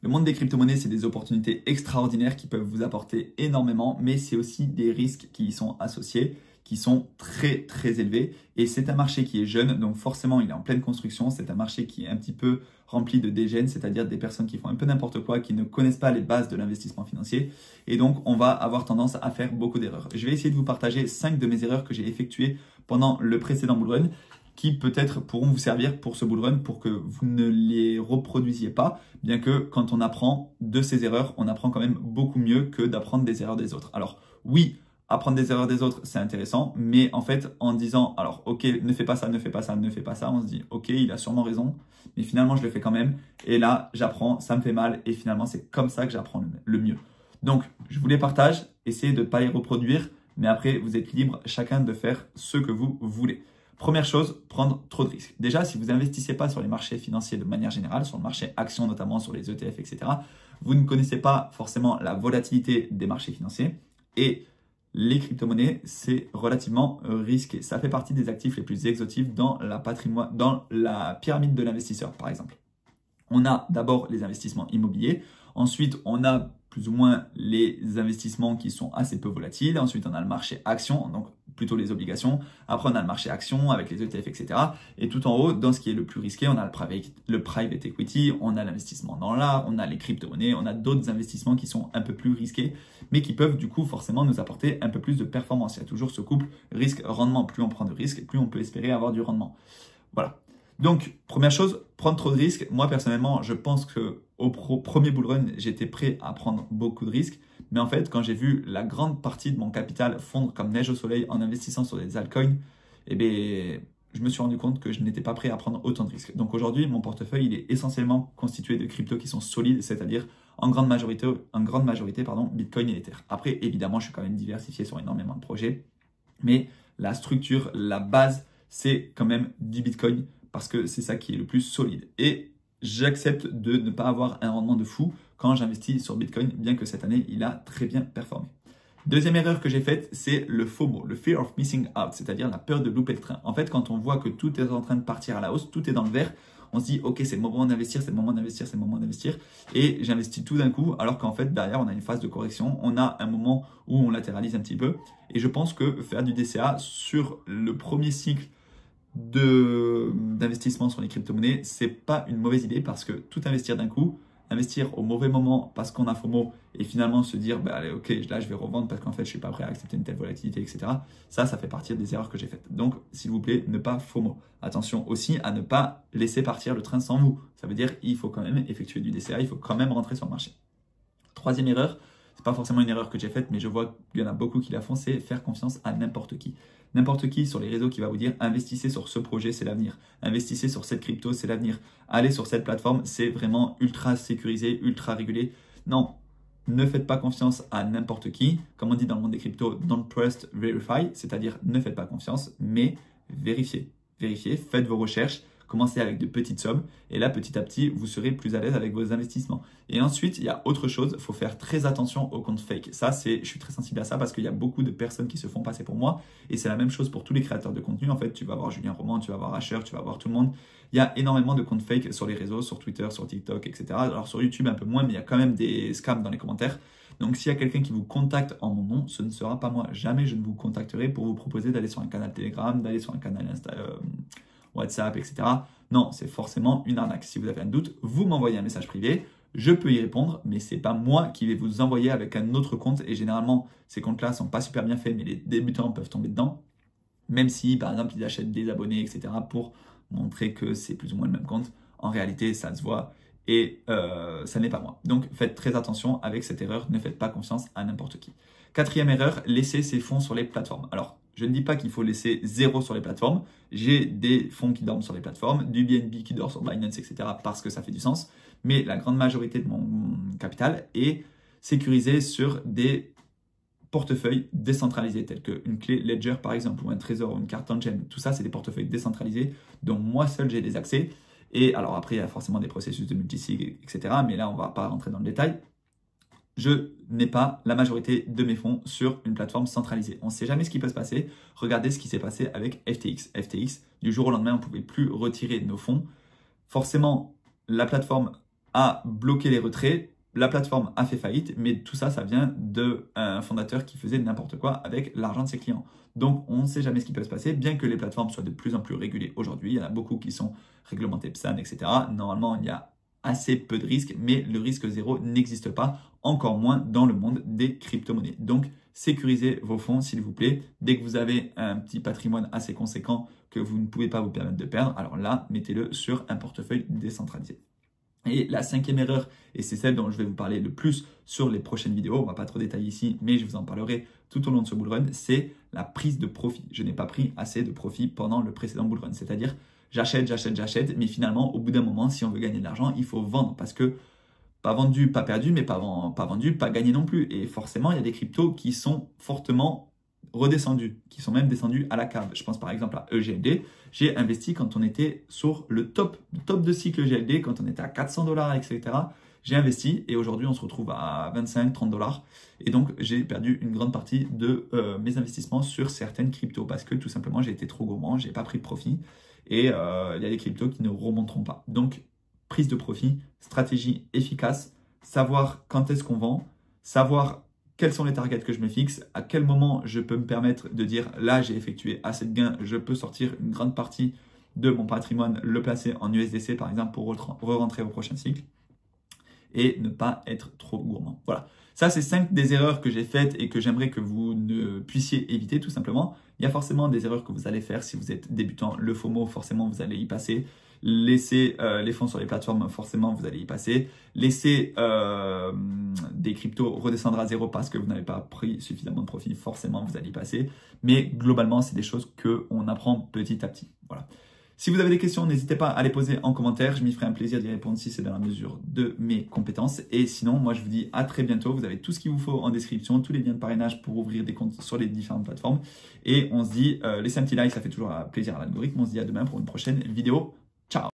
Le monde des crypto-monnaies, c'est des opportunités extraordinaires qui peuvent vous apporter énormément, mais c'est aussi des risques qui y sont associés, qui sont très très élevés. Et c'est un marché qui est jeune, donc forcément il est en pleine construction. C'est un marché qui est un petit peu rempli de dégènes, c'est-à-dire des personnes qui font un peu n'importe quoi, qui ne connaissent pas les bases de l'investissement financier. Et donc on va avoir tendance à faire beaucoup d'erreurs. Je vais essayer de vous partager 5 de mes erreurs que j'ai effectuées pendant le précédent bull run, qui peut-être pourront vous servir pour ce bull run pour que vous ne les reproduisiez pas, bien que quand on apprend de ces erreurs, on apprend quand même beaucoup mieux que d'apprendre des erreurs des autres. Alors oui, apprendre des erreurs des autres, c'est intéressant, mais en fait, en disant, alors ok, ne fais pas ça, ne fais pas ça, ne fais pas ça, on se dit, ok, il a sûrement raison, mais finalement, je le fais quand même, et là, j'apprends, ça me fait mal, et finalement, c'est comme ça que j'apprends le mieux. Donc, je vous les partage, essayez de ne pas les reproduire, mais après, vous êtes libre chacun de faire ce que vous voulez. Première chose, prendre trop de risques. Déjà, si vous n'investissez pas sur les marchés financiers de manière générale, sur le marché actions notamment, sur les ETF, etc., vous ne connaissez pas forcément la volatilité des marchés financiers. Et les crypto-monnaies, c'est relativement risqué. Ça fait partie des actifs les plus exotifs dans la pyramide de l'investisseur, par exemple. On a d'abord les investissements immobiliers. Ensuite, on a plus ou moins les investissements qui sont assez peu volatiles. Ensuite, on a le marché action, donc plutôt les obligations. Après, on a le marché action avec les ETF, etc. Et tout en haut, dans ce qui est le plus risqué, on a le private equity, on a l'investissement dans l'art, on a les crypto-monnaies, on a d'autres investissements qui sont un peu plus risqués, mais qui peuvent du coup forcément nous apporter un peu plus de performance. Il y a toujours ce couple risque-rendement. Plus on prend de risques, plus on peut espérer avoir du rendement. Voilà. Donc, première chose, prendre trop de risques. Moi, personnellement, je pense qu'au premier bull run, j'étais prêt à prendre beaucoup de risques. Mais en fait, quand j'ai vu la grande partie de mon capital fondre comme neige au soleil en investissant sur des altcoins, eh bien, je me suis rendu compte que je n'étais pas prêt à prendre autant de risques. Donc aujourd'hui, mon portefeuille, il est essentiellement constitué de cryptos qui sont solides, c'est-à-dire en grande majorité, Bitcoin et Ether. Après, évidemment, je suis quand même diversifié sur énormément de projets. Mais la structure, la base, c'est quand même du Bitcoin, parce que c'est ça qui est le plus solide. Et j'accepte de ne pas avoir un rendement de fou quand j'investis sur Bitcoin, bien que cette année, il a très bien performé. Deuxième erreur que j'ai faite, c'est le FOMO, le Fear of Missing Out, c'est-à-dire la peur de louper le train. En fait, quand on voit que tout est en train de partir à la hausse, tout est dans le vert, on se dit, ok, c'est le moment d'investir, c'est le moment d'investir, c'est le moment d'investir. Et j'investis tout d'un coup, alors qu'en fait, derrière, on a une phase de correction, on a un moment où on latéralise un petit peu. Et je pense que faire du DCA sur le premier cycle d'investissement sur les crypto-monnaies, c'est pas une mauvaise idée parce que tout investir d'un coup, investir au mauvais moment parce qu'on a FOMO et finalement se dire, bah, allez, ok, là je vais revendre parce qu'en fait je suis pas prêt à accepter une telle volatilité, etc. Ça fait partie des erreurs que j'ai faites. Donc, s'il vous plaît, ne pas FOMO. Attention aussi à ne pas laisser partir le train sans vous. Ça veut dire il faut quand même effectuer du DCA, il faut quand même rentrer sur le marché. Troisième erreur, c'est pas forcément une erreur que j'ai faite, mais je vois qu'il y en a beaucoup qui la font, c'est faire confiance à n'importe qui. N'importe qui sur les réseaux qui va vous dire investissez sur ce projet, c'est l'avenir. Investissez sur cette crypto, c'est l'avenir. Allez sur cette plateforme, c'est vraiment ultra sécurisé, ultra régulé. Non, ne faites pas confiance à n'importe qui. Comme on dit dans le monde des cryptos, don't trust, verify, c'est-à-dire ne faites pas confiance, mais vérifiez. Vérifiez, faites vos recherches. Commencez avec de petites sommes et là, petit à petit, vous serez plus à l'aise avec vos investissements. Et ensuite, il y a autre chose, il faut faire très attention aux comptes fake. Ça, je suis très sensible à ça parce qu'il y a beaucoup de personnes qui se font passer pour moi et c'est la même chose pour tous les créateurs de contenu. En fait, tu vas voir Julien Roman, tu vas voir Asher, tu vas voir tout le monde. Il y a énormément de comptes fake sur les réseaux, sur Twitter, sur TikTok, etc. Alors sur YouTube, un peu moins, mais il y a quand même des scams dans les commentaires. Donc, s'il y a quelqu'un qui vous contacte en mon nom, ce ne sera pas moi. Jamais je ne vous contacterai pour vous proposer d'aller sur un canal Telegram, d'aller sur un canal WhatsApp, etc. Non, c'est forcément une arnaque. Si vous avez un doute, vous m'envoyez un message privé, je peux y répondre, mais ce n'est pas moi qui vais vous envoyer avec un autre compte. Et généralement, ces comptes-là ne sont pas super bien faits, mais les débutants peuvent tomber dedans. Même si, par exemple, ils achètent des abonnés, etc. pour montrer que c'est plus ou moins le même compte. En réalité, ça se voit et ça n'est pas moi. Donc, faites très attention avec cette erreur. Ne faites pas confiance à n'importe qui. Quatrième erreur, laissez ses fonds sur les plateformes. Alors, je ne dis pas qu'il faut laisser zéro sur les plateformes. J'ai des fonds qui dorment sur les plateformes, du BNB qui dort sur Binance, etc. parce que ça fait du sens. Mais la grande majorité de mon capital est sécurisé sur des portefeuilles décentralisés tels qu'une clé Ledger par exemple ou un trésor ou une carte on-chain. Tout ça, c'est des portefeuilles décentralisés dont moi seul j'ai des accès. Et alors après, il y a forcément des processus de multisig, etc. Mais là, on ne va pas rentrer dans le détail. Je n'ai pas la majorité de mes fonds sur une plateforme centralisée. On ne sait jamais ce qui peut se passer. Regardez ce qui s'est passé avec FTX. FTX, du jour au lendemain, on ne pouvait plus retirer nos fonds. Forcément, la plateforme a bloqué les retraits. La plateforme a fait faillite, mais tout ça, ça vient d'un fondateur qui faisait n'importe quoi avec l'argent de ses clients. Donc, on ne sait jamais ce qui peut se passer, bien que les plateformes soient de plus en plus régulées aujourd'hui. Il y en a beaucoup qui sont réglementées PSAN, etc. Normalement, il y a assez peu de risques, mais le risque zéro n'existe pas, encore moins dans le monde des crypto-monnaies. Donc, sécurisez vos fonds, s'il vous plaît. Dès que vous avez un petit patrimoine assez conséquent que vous ne pouvez pas vous permettre de perdre, alors là, mettez-le sur un portefeuille décentralisé. Et la cinquième erreur, et c'est celle dont je vais vous parler le plus sur les prochaines vidéos, on ne va pas trop détailler ici, mais je vous en parlerai tout au long de ce bull run, c'est la prise de profit. Je n'ai pas pris assez de profit pendant le précédent bull run, c'est-à-dire j'achète, mais finalement, au bout d'un moment, si on veut gagner de l'argent, il faut vendre parce que pas vendu, pas perdu, mais pas vendu, pas gagné non plus. Et forcément, il y a des cryptos qui sont fortement redescendus, qui sont même descendus à la cave. Je pense par exemple à EGLD. J'ai investi quand on était sur le top de cycle EGLD, quand on était à 400 $, etc. J'ai investi et aujourd'hui, on se retrouve à 25-30 $. Et donc, j'ai perdu une grande partie de mes investissements sur certaines cryptos parce que tout simplement, j'ai été trop gourmand, j'ai pas pris de profit et il y a des cryptos qui ne remonteront pas. Donc, prise de profit, stratégie efficace, savoir quand est-ce qu'on vend, savoir quels sont les targets que je me fixe, à quel moment je peux me permettre de dire là j'ai effectué assez de gains, je peux sortir une grande partie de mon patrimoine, le placer en USDC par exemple pour re-rentrer au prochain cycle et ne pas être trop gourmand. Voilà, ça c'est 5 des erreurs que j'ai faites et que j'aimerais que vous ne puissiez éviter tout simplement. Il y a forcément des erreurs que vous allez faire si vous êtes débutant, le FOMO forcément vous allez y passer. Laissez les fonds sur les plateformes, forcément, vous allez y passer. Laissez des cryptos redescendre à zéro parce que vous n'avez pas pris suffisamment de profit, forcément, vous allez y passer. Mais globalement, c'est des choses qu'on apprend petit à petit. Voilà. Si vous avez des questions, n'hésitez pas à les poser en commentaire. Je m'y ferai un plaisir d'y répondre si c'est dans la mesure de mes compétences. Et sinon, moi, je vous dis à très bientôt. Vous avez tout ce qu'il vous faut en description, tous les liens de parrainage pour ouvrir des comptes sur les différentes plateformes. Et on se dit, laissez un petit like, ça fait toujours plaisir à l'algorithme. On se dit à demain pour une prochaine vidéo. Ciao!